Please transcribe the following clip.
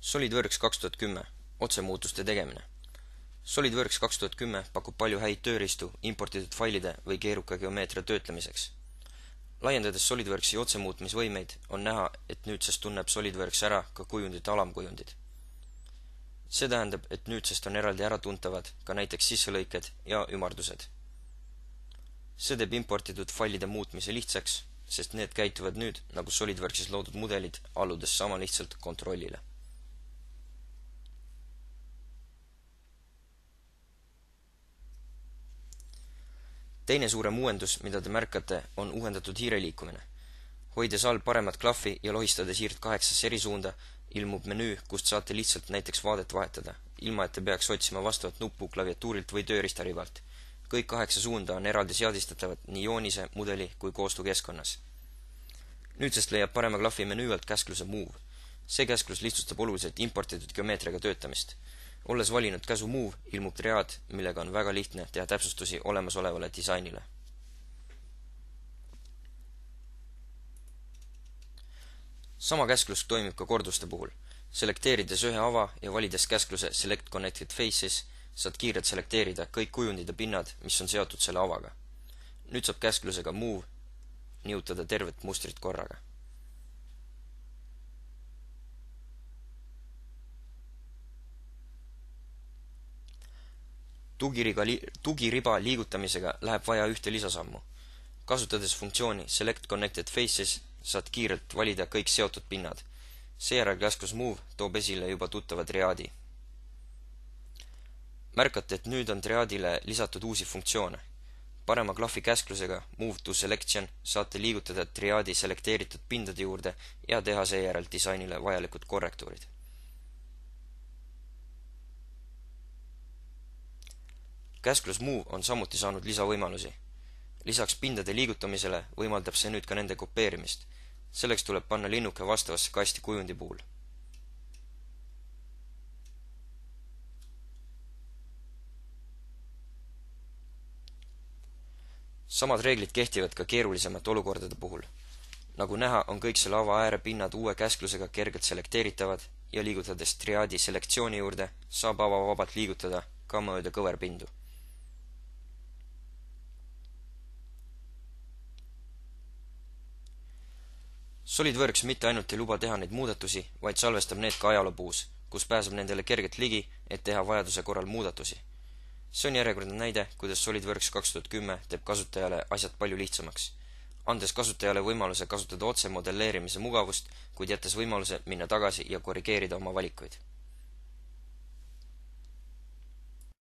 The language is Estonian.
SolidWorks 2010 otsemuutuste tegemine. SolidWorks 2010 pakub palju häid tööriistu importitud failide või keeruka geomeetria töötlemiseks. Laiendades SolidWorksi otsemuutmisvõimeid on näha, et nüüdsest tunneb SolidWorks ära ka kujundite alamkujundid. See tähendab, et nüüdsest on eraldi äratuntavad ka näiteks sisselõiked ja ümardused. See teeb importitud failide muutmise lihtsaks, sest need käituvad nüüd nagu SolidWorksis loodud mudelid, alludes sama lihtsalt kontrollile. Teine suurem uuendus, mida te märkate, on uuendatud hiireliikumine. Hoides all paremat klahvi ja lohistades hiirt 8 eri suunda, ilmub menüü, kust saate lihtsalt näiteks vaadet vahetada, ilma et te peaks otsima vastavat nuppu klaviatuurilt või tööriistaribalt. Kõik 8 suunda on eraldi seadistatavad nii joonise, mudeli kui koostukeskkonnas. Nüüdsest leiab parema klahvi menüü alt käskluse Move. See käsklus lihtsustab oluliselt importitud geomeetriaga töötamist. Olles valinud käsu Move, ilmub triaad, millega on väga lihtne teha täpsustusi olemasolevale disainile. Sama käsklus toimib ka korduste puhul. Selekteerides ühe ava ja valides käskluse Select Connected Faces, saad kiirelt selekteerida kõik kujundid ja pinnad, mis on seotud selle avaga. Nüüd saab käsklusega Move nihutada tervet mustrit korraga. Tugiriba liigutamisega läheb vaja ühte lisasammu. Kasutades funktsiooni Select Connected Faces saad kiirelt valida kõik seotud pinnad. Seejärel käsklus Move toob esile juba tuttava triaadi. Märkate, et nüüd on triaadile lisatud uusi funktsioone. Parema klahvi käsklusega Move to Selection saate liigutada triaadi selekteeritud pindade juurde ja teha seejärel disainile vajalikud korrektuurid. Käsklus Move on samuti saanud lisavõimalusi. Lisaks pindade liigutamisele võimaldab see nüüd ka nende kopeerimist. Selleks tuleb panna linnuke vastavasse kasti kujundi puhul. Samad reeglid kehtivad ka keerulisemate olukordade puhul. Nagu näha, on kõik selle ava äärepinnad uue käsklusega kergelt selekteeritavad ja liigutades triaadi selektsiooni juurde saab ava vabalt liigutada ka mööda kõverpindu. SolidWorks mitte ainult ei luba teha neid muudatusi, vaid salvestab need ka ajaloopuus, kus pääseb nendele kergelt ligi, et teha vajaduse korral muudatusi. See on järjekordne näide, kuidas SolidWorks 2010 teeb kasutajale asjad palju lihtsamaks, andes kasutajale võimaluse kasutada otse modelleerimise mugavust, kuid jättes võimaluse minna tagasi ja korrigeerida oma valikuid.